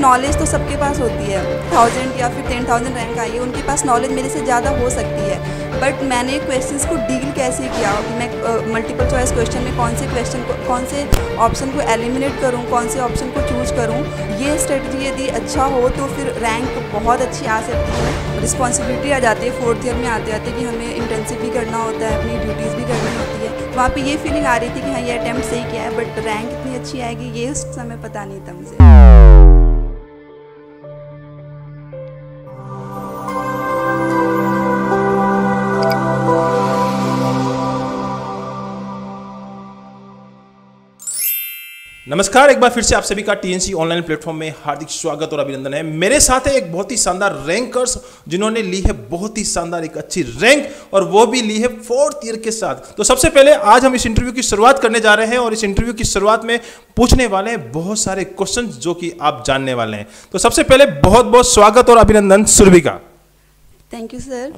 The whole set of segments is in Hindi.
नॉलेज तो सबके पास होती है, 1000 या फिर 10,000 रैंक आई है, उनके पास नॉलेज मेरे से ज़्यादा हो सकती है, बट मैंने क्वेश्चंस को डील कैसे किया कि मैं मल्टीपल चॉइस क्वेश्चन में कौन से ऑप्शन को एलिमिनेट करूं, कौन से ऑप्शन को चूज करूं, ये स्ट्रेटजी यदि अच्छा हो तो फिर रैंक बहुत अच्छी आ सकती है। रिस्पॉन्सिबिलिटी आ जाती है 4th ईयर में आते आते कि हमें इंटर्नशिप भी करना होता है, अपनी ड्यूटीज़ भी करनी होती है। वहाँ पे ये फीलिंग आ रही थी कि हाँ ये अटैम्प्ट सही किया है, बट रैंक इतनी अच्छी आएगी ये उस समय पता नहीं था मुझे। नमस्कार, एक बार फिर से आप सभी का टीएनसी ऑनलाइन प्लेटफॉर्म में हार्दिक स्वागत और अभिनंदन है। मेरे साथ है एक बहुत ही शानदार रैंकर्स जिन्होंने ली है बहुत ही शानदार एक अच्छी रैंक, और वो भी ली है 4th ईयर के साथ। तो सबसे पहले आज हम इस इंटरव्यू की शुरुआत करने जा रहे हैं और इस इंटरव्यू की शुरुआत में पूछने वाले हैं बहुत सारे क्वेश्चन जो कि आप जानने वाले हैं। तो सबसे पहले बहुत बहुत स्वागत और अभिनंदन सुरभि का। Thank you sir.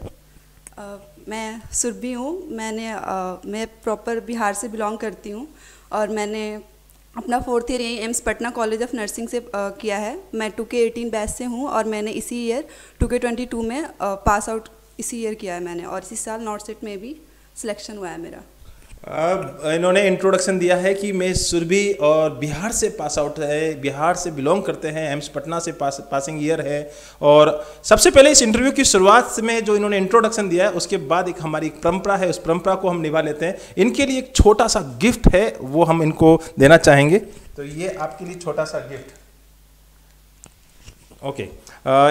मैं सुरभि हूँ। मैं प्रॉपर बिहार से बिलोंग करती हूँ और मैंने अपना 4th ईयर यहीं AIIMS Patna college of nursing से किया है। मैं 2K18 बैच से हूँ और मैंने इसी ईयर 2K22 में पास आउट इसी ईयर किया है मैंने, और इसी साल नॉर्थ सेट में भी सिलेक्शन हुआ है मेरा। इन्होंने इंट्रोडक्शन दिया है कि मैं सुरभि और बिहार से पास आउट है, बिहार से बिलोंग करते हैं, एम्स पटना से पासिंग ईयर है। और सबसे पहले इस इंटरव्यू की शुरुआत में जो इन्होंने इंट्रोडक्शन दिया है उसके बाद एक हमारी परंपरा है, उस परंपरा को हम निभा लेते हैं। इनके लिए एक छोटा सा गिफ्ट है, वो हम इनको देना चाहेंगे। तो ये आपके लिए छोटा सा गिफ्ट। ओके,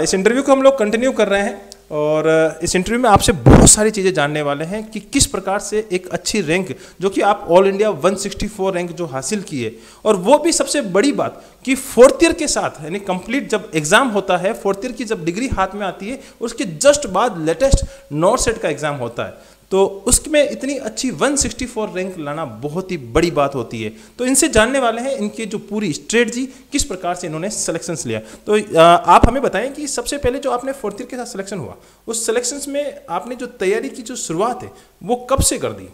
इस इंटरव्यू को हम लोग कंटिन्यू कर रहे हैं और इस इंटरव्यू में आपसे बहुत सारी चीज़ें जानने वाले हैं कि किस प्रकार से एक अच्छी रैंक जो कि आप ऑल इंडिया 164 रैंक जो हासिल किए, और वो भी सबसे बड़ी बात कि 4th ईयर के साथ, यानी कंप्लीट जब एग्जाम होता है 4th ईयर की जब डिग्री हाथ में आती है उसके जस्ट बाद लेटेस्ट नॉर्थ सेट का एग्जाम होता है, तो उसमें इतनी अच्छी 164 रैंक लाना बहुत ही बड़ी बात होती है। तो इनसे जानने वाले हैं इनकी जो पूरी स्ट्रेटजी, किस प्रकार से इन्होंने सिलेक्शंस लिया। तो आप हमें बताएं कि सबसे पहले जो आपने 4th ईयर के साथ सिलेक्शन हुआ, उस सिलेक्शंस में आपने जो तैयारी की जो शुरुआत है वो कब से कर दी?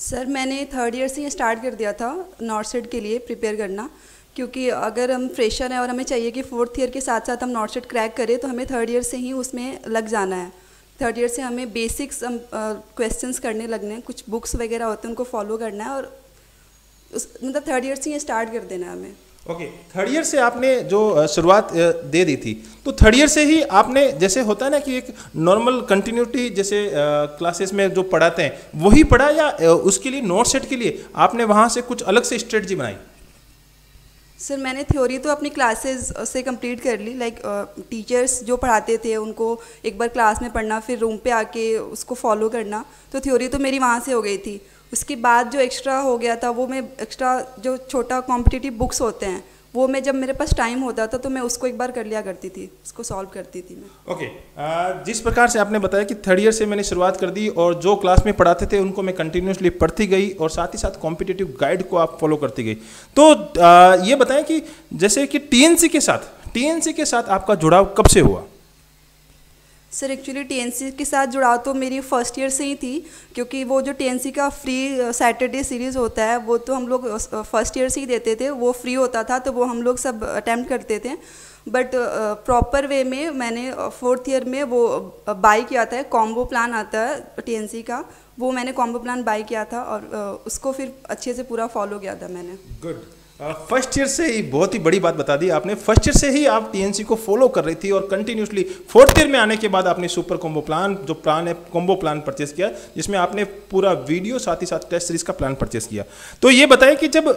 सर मैंने 3rd ईयर से स्टार्ट कर दिया था नॉर्थ सेट के लिए प्रिपेयर करना, क्योंकि अगर हम फ्रेशर हैं और हमें चाहिए कि 4th ईयर के साथ साथ हम नॉर्थ सेट क्रैक करें तो हमें 3rd ईयर से ही उसमें लग जाना है। 3rd ईयर से हमें बेसिक्स क्वेश्चंस करने लगने हैं, कुछ बुक्स वगैरह होते हैं उनको फॉलो करना है, और मतलब 3rd ईयर से ही स्टार्ट कर देना है हमें। ओके, 3rd ईयर से आपने जो शुरुआत दे दी थी, तो 3rd ईयर से ही आपने, जैसे होता है ना कि एक नॉर्मल कंटिन्यूटी जैसे क्लासेस में जो पढ़ाते हैं वही पढ़ा, या उसके लिए नॉर्थ सेट के लिए आपने वहाँ से कुछ अलग से स्ट्रेटजी बनाई? सर मैंने थ्योरी तो अपनी क्लासेस से कंप्लीट कर ली, लाइक टीचर्स जो पढ़ाते थे उनको एक बार क्लास में पढ़ना, फिर रूम पे आके उसको फॉलो करना, तो थ्योरी तो मेरी वहाँ से हो गई थी। उसके बाद जो एक्स्ट्रा हो गया था वो मैं एक्स्ट्रा जो छोटा कॉम्पिटिटिव बुक्स होते हैं वो मैं जब मेरे पास टाइम होता था तो मैं उसको एक बार कर लिया करती थी, उसको सॉल्व करती थी मैं। ओके, जिस प्रकार से आपने बताया कि 3rd ईयर से मैंने शुरुआत कर दी और जो क्लास में पढ़ाते थे उनको मैं कंटिन्यूसली पढ़ती गई और साथ ही साथ कॉम्पिटिटिव गाइड को आप फॉलो करती गई। तो ये बताएं कि जैसे कि टीएनसी के साथ आपका जुड़ाव कब से हुआ? सर एक्चुअली टीएनसी के साथ जुड़ाव तो मेरी 1st ईयर से ही थी, क्योंकि वो जो टीएनसी का फ्री सैटरडे सीरीज़ होता है वो तो हम लोग 1st ईयर से ही देते थे, वो फ्री होता था तो वो हम लोग सब अटैम्प्ट करते थे। बट प्रॉपर वे में मैंने 4th ईयर में वो बाई किया था, कॉम्बो प्लान आता है टीएनसी का, वो मैंने कॉम्बो प्लान बाई किया था और उसको फिर अच्छे से पूरा फॉलो किया था मैंने। गुड। 1st ईयर से ही बहुत ही बड़ी बात बता दी आपने, 1st ईयर से ही आप टीएनसी को फॉलो कर रही थी और कंटिन्यूसली 4th ईयर में आने के बाद आपने सुपर कॉम्बो प्लान, जो प्लान है कॉम्बो प्लान परचेस किया, जिसमें आपने पूरा वीडियो साथ ही साथ टेस्ट सीरीज का प्लान परचेस किया। तो ये बताएं कि जब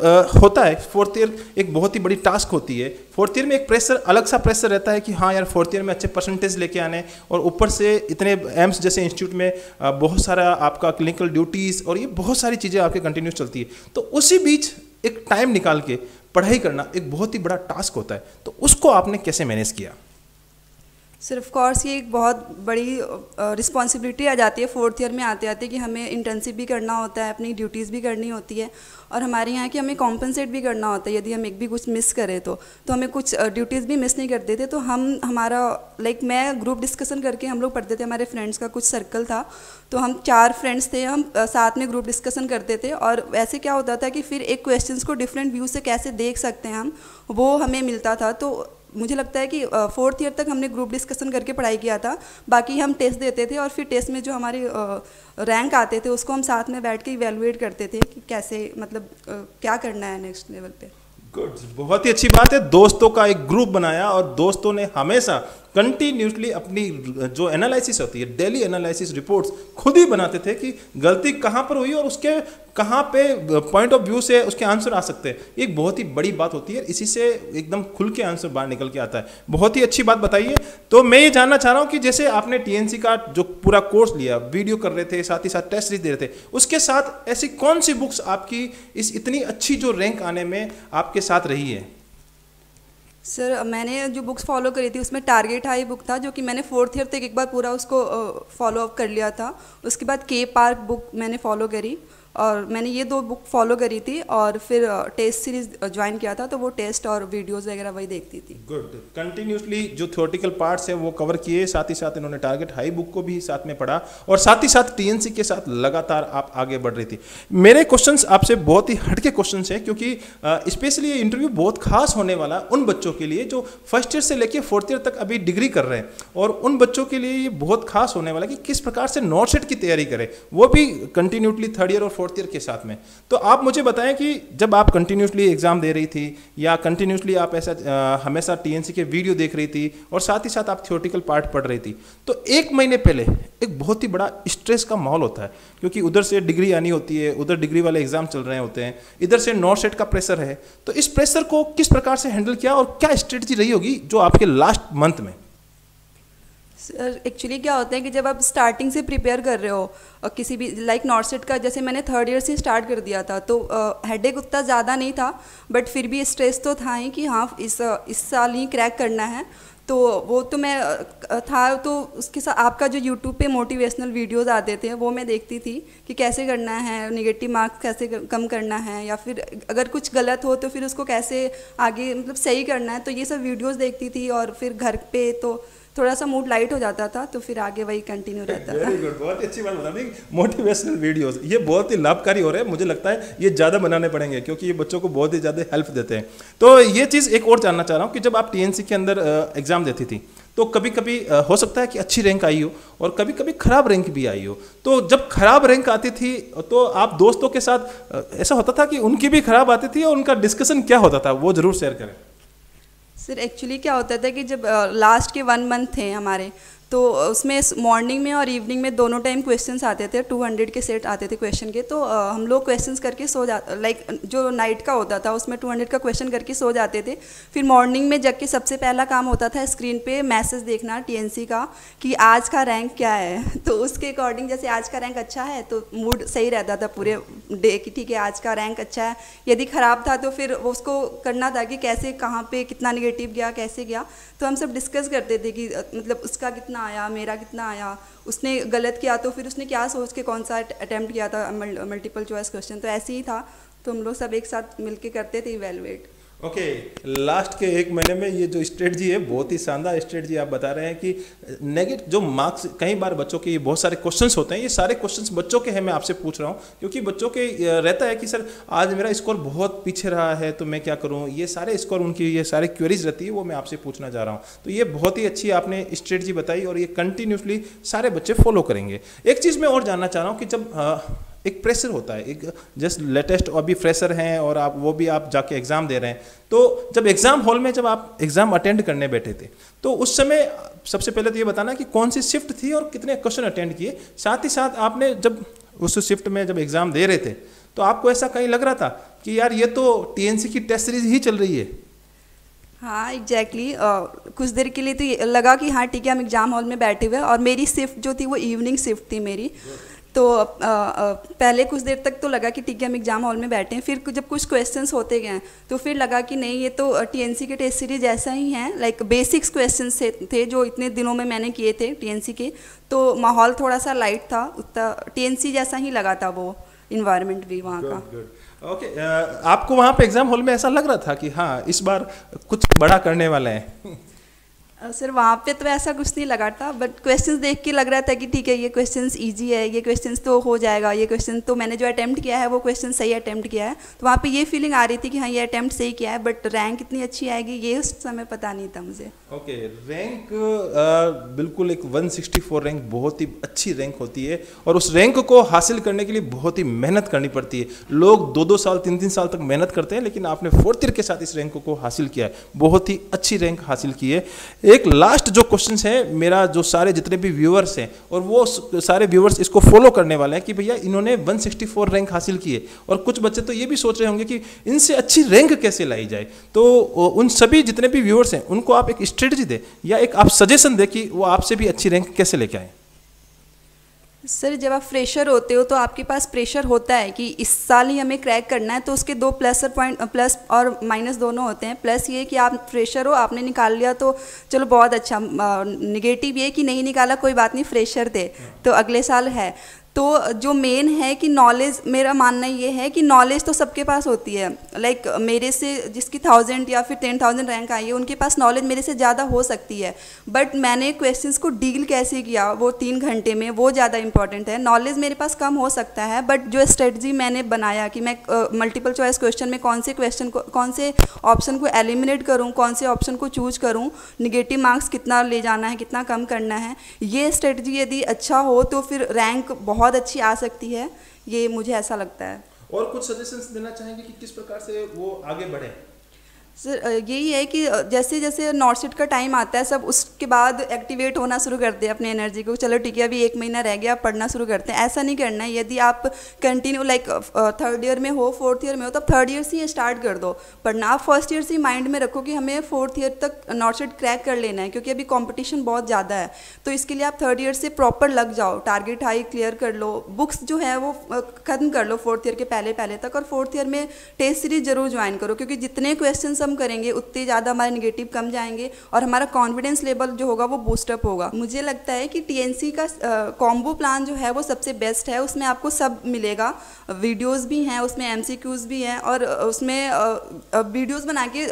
होता है 4th ईयर, एक बहुत ही बड़ी टास्क होती है 4th ईयर में, एक प्रेशर, अलग सा प्रेशर रहता है कि हाँ यार 4th ईयर में अच्छे परसेंटेज लेके आने, और ऊपर से इतने एम्स जैसे इंस्टीट्यूट में बहुत सारा आपका क्लिनिकल ड्यूटीज़ और ये बहुत सारी चीज़ें आपके कंटिन्यूस चलती है। तो उसी बीच एक टाइम निकाल के पढ़ाई करना एक बहुत ही बड़ा टास्क होता है, तो उसको आपने कैसे मैनेज किया? सर ऑफ कोर्स ये एक बहुत बड़ी रिस्पॉन्सिबिलिटी आ जाती है फोर्थ ईयर में आते आते कि हमें इंटर्नशिप भी करना होता है, अपनी ड्यूटीज़ भी करनी होती है, और हमारे यहाँ की हमें कॉम्पनसेट भी करना होता है यदि हम एक भी कुछ मिस करें तो हमें कुछ ड्यूटीज़ भी मिस नहीं करते थे। तो हमारा मैं ग्रुप डिस्कशन करके हम लोग पढ़ते थे, हमारे फ्रेंड्स का कुछ सर्कल था, तो हम 4 फ्रेंड्स थे, हम साथ में ग्रुप डिस्कशन करते थे। और वैसे क्या होता था कि फिर एक क्वेश्चंस को डिफरेंट व्यू से कैसे देख सकते हैं हम, वो हमें मिलता था। तो मुझे लगता है कि फोर्थ ईयर तक हमने ग्रुप डिस्कशन करके पढ़ाई किया था, बाकी हम टेस्ट देते थे और फिर टेस्ट में जो हमारे रैंक आते थे उसको हम साथ में बैठ के इवेलुएट करते थे कि कैसे क्या करना है नेक्स्ट लेवल पे। गुड, बहुत ही अच्छी बात है। दोस्तों का एक ग्रुप बनाया और दोस्तों ने हमेशा कंटिन्यूसली अपनी जो एनालिसिस होती है, डेली एनालिसिस रिपोर्ट्स खुद ही बनाते थे कि गलती कहाँ पर हुई और उसके कहाँ पे पॉइंट ऑफ व्यू से उसके आंसर आ सकते हैं। एक बहुत ही बड़ी बात होती है, इसी से एकदम खुल के आंसर बाहर निकल के आता है। बहुत ही अच्छी बात बताइए। तो मैं ये जानना चाह रहा हूँ कि जैसे आपने टीएनसी का जो पूरा कोर्स लिया, वीडियो कर रहे थे, साथ ही साथ टेस्ट सीरीज दे रहे थे, उसके साथ ऐसी कौन सी बुक्स आपकी इस इतनी अच्छी जो रैंक आने में आपके साथ रही है? सर मैंने जो बुक्स फॉलो करी थी उसमें टारगेट हाई बुक था, जो कि मैंने फोर्थ ईयर तक एक बार पूरा उसको फॉलो अप कर लिया था। उसके बाद के पार्क बुक मैंने फॉलो करी और मैंने ये 2 बुक फॉलो करी थी, और फिर टेस्ट सीरीज ज्वाइन किया था, तो वो टेस्ट और वीडियोस वगैरह वही देखती थी। गुड, कंटिन्यूसली जो थ्योरेटिकल पार्ट्स हैं वो कवर किए, साथ ही साथ इन्होंने टारगेट हाई बुक को भी साथ में पढ़ा और साथ ही साथ टीएनसी के साथ लगातार आप आगे बढ़ रही थी। मेरे क्वेश्चंस आपसे बहुत ही हटके क्वेश्चंस हैं, क्योंकि स्पेशली ये इंटरव्यू बहुत खास होने वाला उन बच्चों के लिए जो फर्स्ट ईयर से लेकर फोर्थ ईयर तक अभी डिग्री कर रहे हैं, और उन बच्चों के लिए ये बहुत खास होने वाला कि किस प्रकार से नॉट सेट की तैयारी करें, वो भी कंटिन्यूसली थर्ड ईयर और फोर्थ ईयर के साथ में। तो आप मुझे बताएं कि जब आप कंटिन्यूसली एग्जाम दे रही थी या कंटिन्यूसली आप ऐसा हमेशा टीएनसी के वीडियो देख रही थी और साथ ही साथ आप थ्योरेटिकल पार्ट पढ़ रही थी, तो 1 महीने पहले एक बहुत ही बड़ा स्ट्रेस का माहौल होता है, क्योंकि उधर से डिग्री आनी होती है, उधर डिग्री वाले एग्जाम चल रहे होते हैं, इधर से नॉट सेट का प्रेशर है। तो इस प्रेशर को किस प्रकार से हैंडल किया और क्या स्ट्रेटजी रही होगी जो आपके लास्ट मंथ में? सर एक्चुअली क्या होता है कि जब आप स्टार्टिंग से प्रिपेयर कर रहे हो किसी भी नॉट सेट का, जैसे मैंने थर्ड ईयर से स्टार्ट कर दिया था, तो हेडेक उतना ज़्यादा नहीं था, बट फिर भी स्ट्रेस तो था ही कि हाँ इस साल ही क्रैक करना है। तो वो तो मैं था, तो उसके साथ आपका जो यूट्यूब पे मोटिवेशनल वीडियोस आते थे वो मैं देखती थी कि कैसे करना है, नेगेटिव मार्क्स कैसे कम करना है, या फिर अगर कुछ गलत हो तो फिर उसको कैसे आगे सही करना है। तो ये सब वीडियोस देखती थी, और फिर घर पे तो थोड़ा सा मूड लाइट हो जाता था, तो फिर आगे वही कंटिन्यू रहता था। वेरी गुड, बहुत अच्छी बात बता दी। मोटिवेशनल वीडियोस ये बहुत ही लाभकारी हो रहे हैं, मुझे लगता है ये ज़्यादा बनाने पड़ेंगे, क्योंकि ये बच्चों को बहुत ही ज़्यादा हेल्प देते हैं। तो ये चीज़ एक और जानना चाह रहा हूँ कि जब आप टीएनसी के अंदर एग्जाम देती थी, तो कभी कभी हो सकता है कि अच्छी रैंक आई हो और कभी कभी खराब रैंक भी आई हो। तो जब खराब रैंक आती थी तो आप दोस्तों के साथ ऐसा होता था कि उनकी भी खराब आती थी, और उनका डिस्कशन क्या होता था वो ज़रूर शेयर करें। सर एक्चुअली क्या होता था कि जब लास्ट के 1 मंथ थे हमारे, तो उसमें मॉर्निंग में और इवनिंग में दोनों टाइम क्वेश्चंस आते थे, 200 के सेट आते थे क्वेश्चन के। तो हम लोग क्वेश्चंस करके सो जा जो नाइट का होता था उसमें 200 का क्वेश्चन करके सो जाते थे। फिर मॉर्निंग में जग के सबसे पहला काम होता था स्क्रीन पे मैसेज देखना टीएनसी का कि आज का रैंक क्या है। तो उसके अकॉर्डिंग जैसे आज का रैंक अच्छा है तो मूड सही रहता था पूरे डे कि ठीक है आज का रैंक अच्छा है। यदि ख़राब था तो फिर उसको करना था कि कैसे कहाँ पर कितना निगेटिव गया, कैसे गया। तो हम सब डिस्कस करते थे कि उसका कितना आया, मेरा कितना आया, उसने गलत किया तो फिर उसने क्या सोच के कौन सा अटेम्प्ट किया था मल्टीपल चॉइस क्वेश्चन। तो ऐसे ही था, तो हम लोग सब एक साथ मिलके करते थे इवेलुएट। ओके, लास्ट के 1 महीने में ये जो स्ट्रेटजी है बहुत ही शानदार स्ट्रेटजी आप बता रहे हैं कि नेगेटिव जो मार्क्स, कई बार बच्चों के ये बहुत सारे क्वेश्चंस होते हैं, ये सारे क्वेश्चंस बच्चों के हैं, मैं आपसे पूछ रहा हूँ क्योंकि बच्चों के रहता है कि सर आज मेरा स्कोर बहुत पीछे रहा है तो मैं क्या करूँ, ये सारे स्कोर उनकी ये सारे क्वेरीज रहती है, वो मैं आपसे पूछना चाह रहा हूँ। तो ये बहुत ही अच्छी आपने स्ट्रेटजी बताई और ये कंटिन्यूसली सारे बच्चे फॉलो करेंगे। एक चीज़ मैं और जानना चाह रहा हूँ कि जब एक प्रेशर होता है, एक जस्ट लेटेस्ट अभी फ्रेशर हैं और आप वो भी आप जाके एग्ज़ाम दे रहे हैं, तो जब एग्ज़ाम हॉल में जब आप एग्ज़ाम अटेंड करने बैठे थे तो उस समय सबसे पहले तो ये बताना कि कौन सी शिफ्ट थी और कितने क्वेश्चन अटेंड किए। साथ ही साथ आपने जब उस शिफ्ट में जब एग्ज़ाम दे रहे थे तो आपको ऐसा कहीं लग रहा था कि यार ये तो टीएनसी की टेस्ट सीरीज ही चल रही है? हाँ एग्जैक्टली कुछ देर के लिए तो ये लगा कि हाँ ठीक है हम एग्ज़ाम हॉल में बैठे हुए, और मेरी शिफ्ट जो थी वो इवनिंग शिफ्ट थी मेरी। तो पहले कुछ देर तक तो लगा कि ठीक है हम एग्ज़ाम हॉल में बैठे हैं, फिर जब कुछ क्वेश्चंस होते गए तो फिर लगा कि नहीं ये तो टीएनसी के टेस्ट सीरीज ऐसा ही है, लाइक बेसिक्स क्वेश्चंस थे जो इतने दिनों में मैंने किए थे टीएनसी के, तो माहौल थोड़ा सा लाइट था, उतना टीएनसी जैसा ही लगा था वो इन्वायरमेंट भी वहाँ का। ओके, आपको वहाँ पे एग्जाम हॉल में ऐसा लग रहा था कि हाँ इस बार कुछ बड़ा करने वाले हैं? सर वहाँ पे तो ऐसा कुछ नहीं लगा था, बट क्वेश्चंस देख के लग रहा था कि ठीक है ये क्वेश्चंस इजी है, ये क्वेश्चंस तो हो जाएगा, ये क्वेश्चन तो मैंने जो अटेम्प्ट किया है वो क्वेश्चन सही अटेम्प्ट किया है, तो वहाँ पे ये फीलिंग आ रही थी कि हाँ ये अटेम्प्ट सही किया है, बट रैंक इतनी अच्छी आएगी ये उस समय पता नहीं था मुझे। ओके, रैंक बिल्कुल एक 164 रैंक बहुत ही अच्छी रैंक होती है, और उस रैंक को हासिल करने के लिए बहुत ही मेहनत करनी पड़ती है। लोग 2-2 साल 3-3 साल तक मेहनत करते हैं, लेकिन आपने 4th ईयर के साथ इस रैंक को हासिल किया है, बहुत ही अच्छी रैंक हासिल की है। एक लास्ट जो क्वेश्चन है मेरा, जो सारे जितने भी व्यूअर्स हैं और वो सारे व्यूअर्स इसको फॉलो करने वाले हैं कि भैया इन्होंने 164 रैंक हासिल की है, और कुछ बच्चे तो ये भी सोच रहे होंगे कि इनसे अच्छी रैंक कैसे लाई जाए, तो उन सभी जितने भी व्यूअर्स हैं उनको आप एक स्ट्रेटजी दें या एक आप सजेशन दें कि वो आपसे भी अच्छी रैंक कैसे लेके आए। सर जब आप फ्रेशर होते हो तो आपके पास प्रेशर होता है कि इस साल ही हमें क्रैक करना है, तो उसके 2 प्लस और माइनस दोनों होते हैं। प्लस ये कि आप फ्रेशर हो, आपने निकाल लिया तो चलो बहुत अच्छा, निगेटिव ये कि नहीं निकाला कोई बात नहीं, फ्रेशर थे तो अगले साल है। तो जो मेन है कि नॉलेज, मेरा मानना ये है कि नॉलेज तो सबके पास होती है, लाइक मेरे से जिसकी 1000 या फिर 10,000 रैंक आई है उनके पास नॉलेज मेरे से ज़्यादा हो सकती है, बट मैंने क्वेश्चंस को डील कैसे किया वो 3 घंटे में, वो ज़्यादा इंपॉर्टेंट है। नॉलेज मेरे पास कम हो सकता है, बट जो स्ट्रेटजी मैंने बनाया कि मैं मल्टीपल चॉइस क्वेश्चन में कौन से ऑप्शन को एलिमिनेट करूँ, कौन से ऑप्शन को चूज करूँ, निगेटिव मार्क्स कितना ले जाना है, कितना कम करना है, ये स्ट्रेटजी यदि अच्छा हो तो फिर रैंक बहुत अच्छी आ सकती है, ये मुझे ऐसा लगता है। और कुछ सजेशंस देना चाहेंगे कि किस प्रकार से वो आगे बढ़े? सर यही है कि जैसे जैसे नॉर्थ का टाइम आता है सब उसके बाद एक्टिवेट होना शुरू करते हैं अपनी एनर्जी को, चलो ठीक है अभी 1 महीना रह गया पढ़ना शुरू करते हैं, ऐसा नहीं करना है। यदि आप कंटिन्यू लाइक 3rd ईयर में हो, 4th ईयर में हो, तब 3rd ईयर से ही स्टार्ट कर दो पढ़ना। आप 1st ईयर से माइंड में रखो कि हमें 4th ईयर तक नॉर्थ क्रैक कर लेना है, क्योंकि अभी कॉम्पिटिशन बहुत ज़्यादा है, तो इसके लिए आप 3rd ईयर से प्रॉपर लग जाओ, टारगेट हाई क्लियर कर लो, बुक्स जो है वो ख़त्म कर लो 4th ईयर के पहले तक, और 4th ईयर में टेस्ट सीरीज जरूर ज्वाइन करो, क्योंकि जितने क्वेश्चन हम करेंगे उतने ज़्यादा हमारे नेगेटिव कम जाएंगे और हमारा कॉन्फिडेंस लेवल जो होगा वो बूस्टअप होगा। मुझे लगता है कि टीएनसी का कॉम्बो प्लान जो है वो सबसे बेस्ट है, उसमें आपको सब मिलेगा, वीडियोस भी हैं उसमें, एमसीक्यूज भी हैं, और उसमें वीडियोस बना के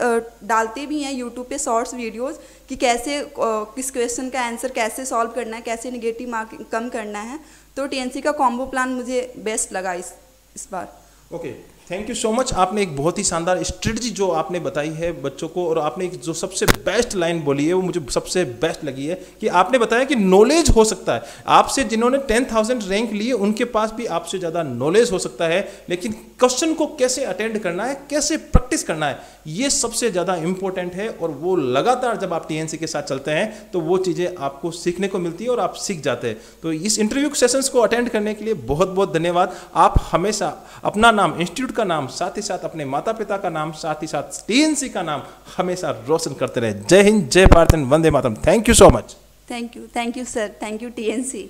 डालते भी हैं यूट्यूब पे शॉर्ट्स वीडियोस कि कैसे किस क्वेश्चन का आंसर कैसे सॉल्व करना है, कैसे नेगेटिव मार्क कम करना है। तो टीएनसी का कॉम्बो प्लान मुझे बेस्ट लगा इस बार। Okay, thank you so much. आपने एक बहुत ही शानदार स्ट्रेटजी जो आपने बताई है बच्चों को, और आपने एक जो सबसे बेस्ट लाइन बोली है वो मुझे सबसे बेस्ट लगी है कि आपने बताया कि नॉलेज हो सकता है आपसे, जिन्होंने 10,000 रैंक लिए उनके पास भी आपसे ज़्यादा नॉलेज हो सकता है, लेकिन क्वेश्चन को कैसे अटेंड करना है, कैसे प्रैक्टिस करना है, ये सबसे ज़्यादा इंपॉर्टेंट है। और वो लगातार जब आप टीएनसी के साथ चलते हैं तो वो चीज़ें आपको सीखने को मिलती है और आप सीख जाते हैं। तो इस इंटरव्यू सेशंस को अटेंड करने के लिए बहुत बहुत धन्यवाद। आप हमेशा अपना नाम, इंस्टीट्यूट का नाम, साथ ही साथ अपने माता पिता का नाम, साथ ही साथ टीएनसी का नाम हमेशा रोशन करते रहे। जय हिंद, जय भारत, वंदे मातरम। Thank you so much. Thank you sir, thank you TNC.